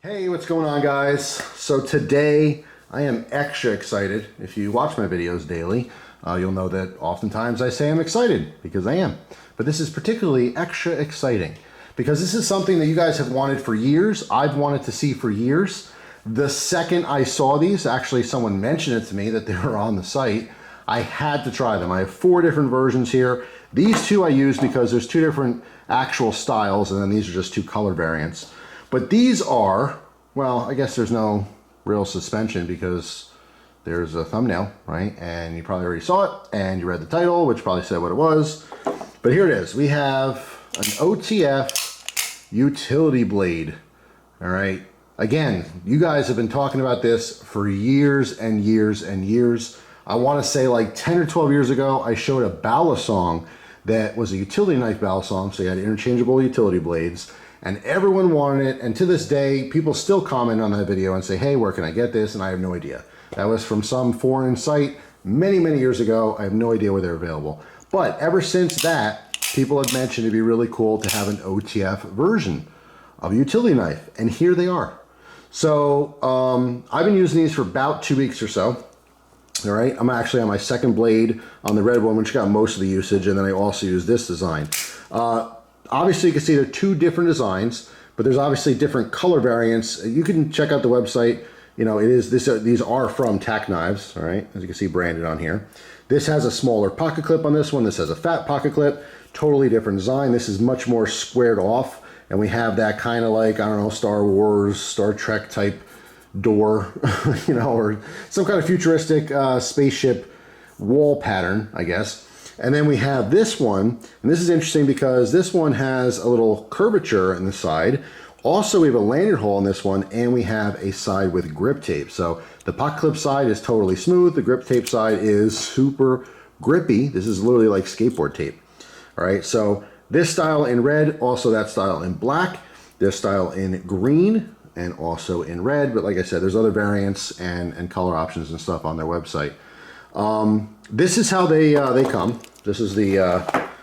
Hey, what's going on, guys? So today I am extra excited. If you watch my videos daily, you'll know that oftentimes I say I'm excited because I am. But this is particularly extra exciting because this is something that you guys have wanted for years. I've wanted to see for years. The second I saw these, actually someone mentioned it to me that they were on the site, I had to try them. I have 4 different versions here. These 2 I use because there's 2 different actual styles, and then these are just 2 color variants. But these are, well, I guess there's no real suspension because there's a thumbnail, right? And you probably already saw it, and you read the title, which probably said what it was. But here it is. We have an OTF utility blade, all right? Again, you guys have been talking about this for years and years and years. I want to say like 10 or 12 years ago, I showed a Balisong that was a utility knife Balisong, so you had interchangeable utility blades. And everyone wanted it, and to this day, people still comment on that video and say, hey, where can I get this? And I have no idea. That was from some foreign site many, many years ago. I have no idea where they're available. But ever since that, people have mentioned it'd be really cool to have an OTF version of a utility knife, and here they are. So I've been using these for about 2 weeks or so. All right, I'm actually on my second blade on the red one, which got most of the usage, and then I also use this design. Obviously, you can see there are 2 different designs, but there's obviously different color variants. You can check out the website. You know, these are from TacKnives, all right, as you can see branded on here. This has a smaller pocket clip on this one. This has a fat pocket clip, totally different design. This is much more squared off, and we have that kind of like, I don't know, Star Wars, Star Trek type door, you know, or some kind of futuristic spaceship wall pattern, I guess. And then we have this one, and this is interesting because this one has a little curvature in the side. Also, we have a lanyard hole in this one, and we have a side with grip tape. So the pocket clip side is totally smooth. The grip tape side is super grippy. This is literally like skateboard tape. All right, so this style in red, also that style in black, this style in green, and also in red. But like I said, there's other variants and color options and stuff on their website. This is how they come. This is the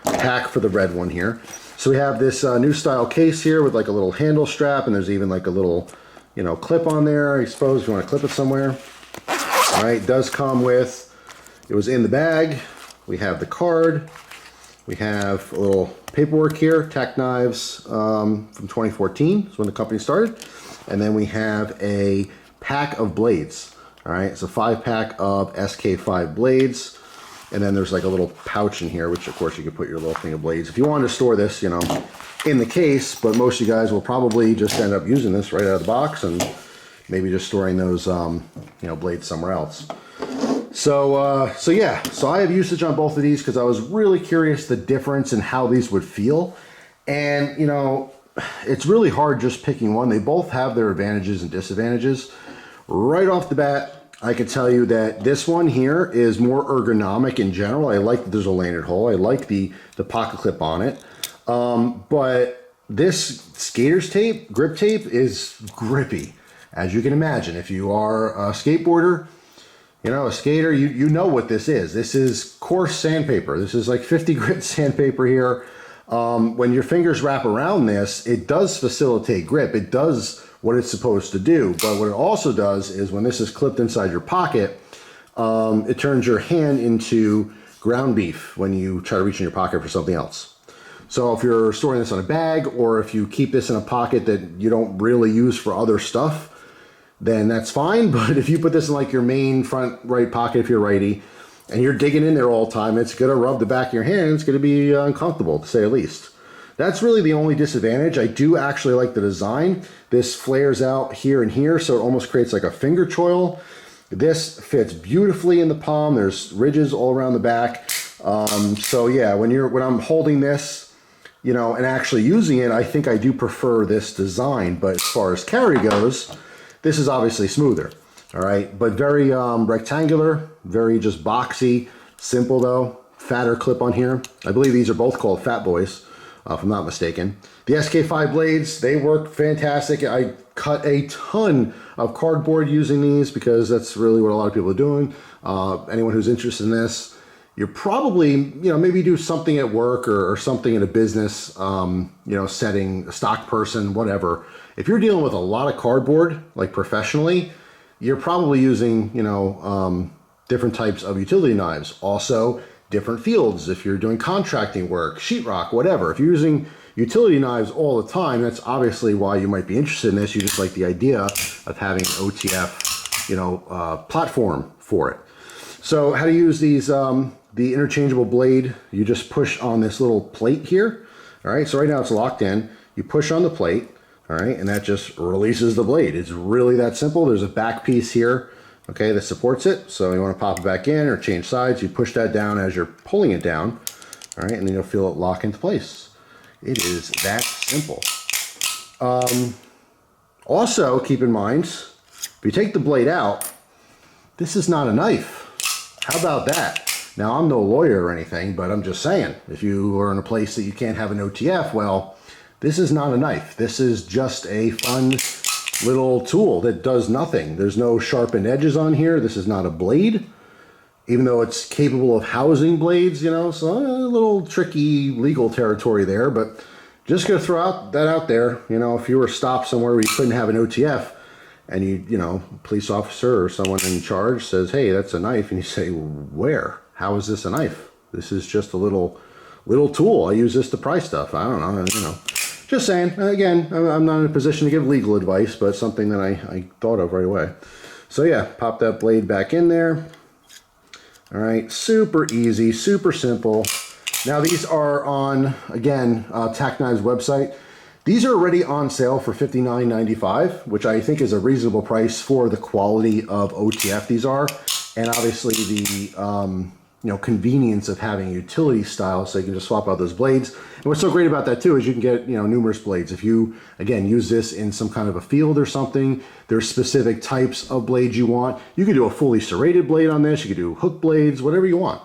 pack for the red one here. So we have this new style case here with like a little handle strap, and there's even like a little, you know, clip on there, I suppose, if you want to clip it somewhere. All right, it does come with, it was in the bag. We have the card. We have a little paperwork here, TacKnives from 2014 is when the company started. And then we have a pack of blades. All right, it's a 5-pack of SK5 blades. And then there's like a little pouch in here, which of course you could put your little thing of blades. If you wanted to store this, you know, in the case, but most of you guys will probably just end up using this right out of the box and maybe just storing those, you know, blades somewhere else. So yeah, so I have usage on both of these because I was really curious the difference in how these would feel. And, you know, it's really hard just picking one. They both have their advantages and disadvantages. Right off the bat, I can tell you that this one here is more ergonomic in general. I like that there's a lanyard hole. I like the pocket clip on it. But this skater's tape, grip tape, is grippy, as you can imagine. If you are a skateboarder, you know, a skater, you know what this is. This is coarse sandpaper. This is like 50 grit sandpaper here. When your fingers wrap around this, it does facilitate grip. It does what it's supposed to do. But what it also does is when this is clipped inside your pocket, it turns your hand into ground beef when you try to reach in your pocket for something else. So if you're storing this on a bag, or if you keep this in a pocket that you don't really use for other stuff, then that's fine. But if you put this in like your main front right pocket, if you're righty, and you're digging in there all the time, it's gonna rub the back of your hand. It's gonna be uncomfortable, to say the least. That's really the only disadvantage. I do actually like the design. This flares out here and here, so it almost creates like a finger choil. This fits beautifully in the palm. There's ridges all around the back. So yeah, when I'm holding this, you know, and actually using it, I think I do prefer this design. But as far as carry goes, this is obviously smoother. All right, but very rectangular, very just boxy, simple though. Fatter clip on here. I believe these are both called Fat Boys, if I'm not mistaken. The SK5 blades, they work fantastic. I cut a ton of cardboard using these because that's really what a lot of people are doing. Anyone who's interested in this, you're probably, maybe do something at work or something in a business, setting, a stock person, whatever. If you're dealing with a lot of cardboard, like professionally, you're probably using, different types of utility knives. Also, different fields. If you're doing contracting work, sheetrock, whatever. If you're using utility knives all the time, that's obviously why you might be interested in this. You just like the idea of having an OTF, platform for it. So how to use these, the interchangeable blade, you just push on this little plate here. All right, so right now it's locked in. You push on the plate, all right, and that just releases the blade. It's really that simple. There's a back piece here, okay, that supports it. So you want to pop it back in or change sides. You push that down as you're pulling it down, all right, and then you'll feel it lock into place. It is that simple. Also, keep in mind, if you take the blade out, this is not a knife. How about that? Now, I'm no lawyer or anything, but I'm just saying, if you are in a place that you can't have an OTF, well, this is not a knife. This is just a fun little tool that does nothing. There's no sharpened edges on here. This is not a blade, even though it's capable of housing blades, so a little tricky legal territory there, but just gonna throw that out there. If you were stopped somewhere where you couldn't have an OTF, and police officer or someone in charge says, hey, that's a knife, and you say, where? How is this a knife? This is just a little tool. I use this to pry stuff. I don't know, Just saying. Again, I'm not in a position to give legal advice, but something that I thought of right away. So yeah, pop that blade back in there. All right, super easy, super simple. Now these are on, again, TacKnives website. These are already on sale for $59.95, which I think is a reasonable price for the quality of OTF these are, and obviously the convenience of having a utility style, so you can just swap out those blades. And what's so great about that too is you can get numerous blades. If you again use this in some kind of a field or something, there's specific types of blades you want. You could do a fully serrated blade on this. You could do hook blades, whatever you want.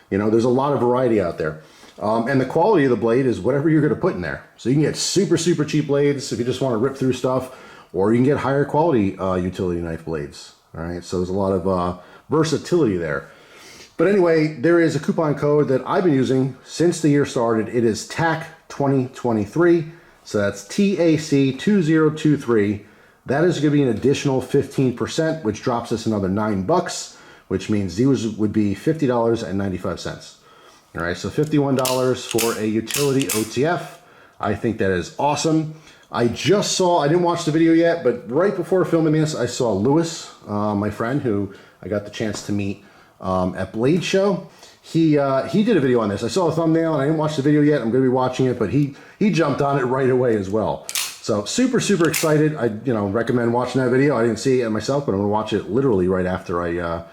There's a lot of variety out there. And the quality of the blade is whatever you're going to put in there. So you can get super, super cheap blades if you just want to rip through stuff, or you can get higher quality utility knife blades. All right, so there's a lot of versatility there. But anyway, there is a coupon code that I've been using since the year started. It is TAC2023. So that's TAC2023. That is going to be an additional 15%, which drops us another $9, which means these would be $50.95. All right, so $51 for a utility OTF. I think that is awesome. I didn't watch the video yet, but right before filming this, I saw Lewis, my friend, who I got the chance to meet at Blade Show. He did a video on this. I saw a thumbnail and I didn't watch the video yet. I'm going to be watching it, but he jumped on it right away as well. So super, super excited. I recommend watching that video. I didn't see it myself, but I'm going to watch it literally right after I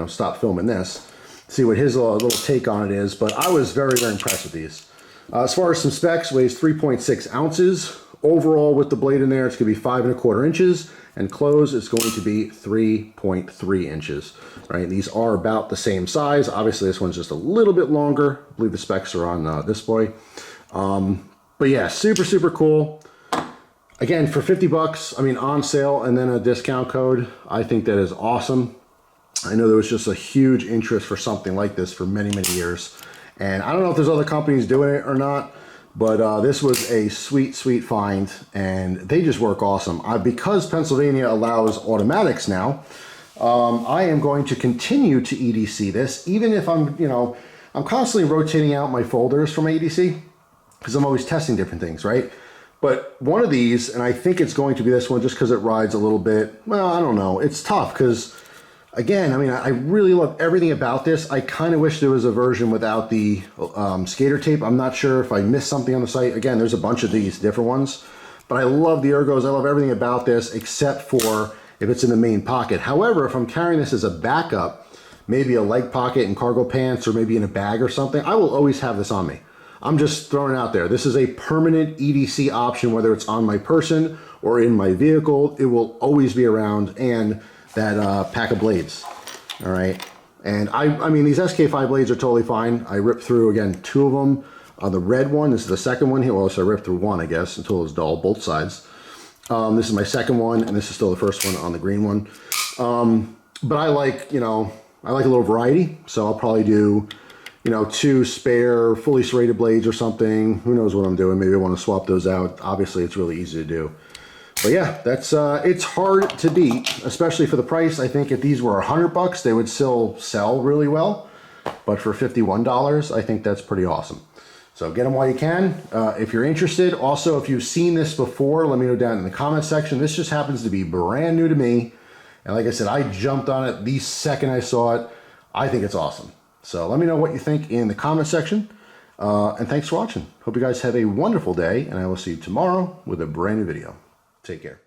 stop filming this. See what his little take on it is. But I was very, very impressed with these. As far as some specs, weighs 3.6 ounces. Overall, with the blade in there, it's going to be 5 1/4 inches, and close is going to be 3.3 inches. Right? These are about the same size. Obviously, this one's just a little bit longer. I believe the specs are on display. But yeah, super, super cool. Again, for $50, I mean, on sale, and then a discount code. I think that is awesome. I know there was just a huge interest for something like this for many, many years. And I don't know if there's other companies doing it or not, but this was a sweet, sweet find, and they just work awesome. Because Pennsylvania allows automatics now, I am going to continue to EDC this, even if I'm constantly rotating out my folders from EDC, because I'm always testing different things, right? But one of these, and I think it's going to be this one just because it rides a little bit, well, I don't know. It's tough because, again, I mean, I really love everything about this. I kind of wish there was a version without the skater tape. I'm not sure if I missed something on the site. Again, there's a bunch of these different ones. But I love the ergos. I love everything about this except for if it's in the main pocket. However, if I'm carrying this as a backup, maybe a leg pocket in cargo pants or maybe in a bag or something, I will always have this on me. I'm just throwing it out there. This is a permanent EDC option, whether it's on my person or in my vehicle. It will always be around, and that pack of blades. All right. And I mean, these SK5 blades are totally fine. I ripped through, again, 2 of them. The red one, this is the second one here. Well, so I ripped through 1, I guess, until it was dull, both sides. This is my second one, and this is still the first one on the green one. But I like, I like a little variety, so I'll probably do, you know, 2 spare fully serrated blades or something. Who knows what I'm doing? Maybe I want to swap those out. Obviously, it's really easy to do. But yeah, that's it's hard to beat, especially for the price. I think if these were $100, they would still sell really well. But for $51, I think that's pretty awesome. So get them while you can. If you're interested, also, if you've seen this before, let me know down in the comment section. This just happens to be brand new to me. And like I said, I jumped on it the second I saw it. I think it's awesome. So let me know what you think in the comment section. And thanks for watching. Hope you guys have a wonderful day, and I will see you tomorrow with a brand new video. Take care.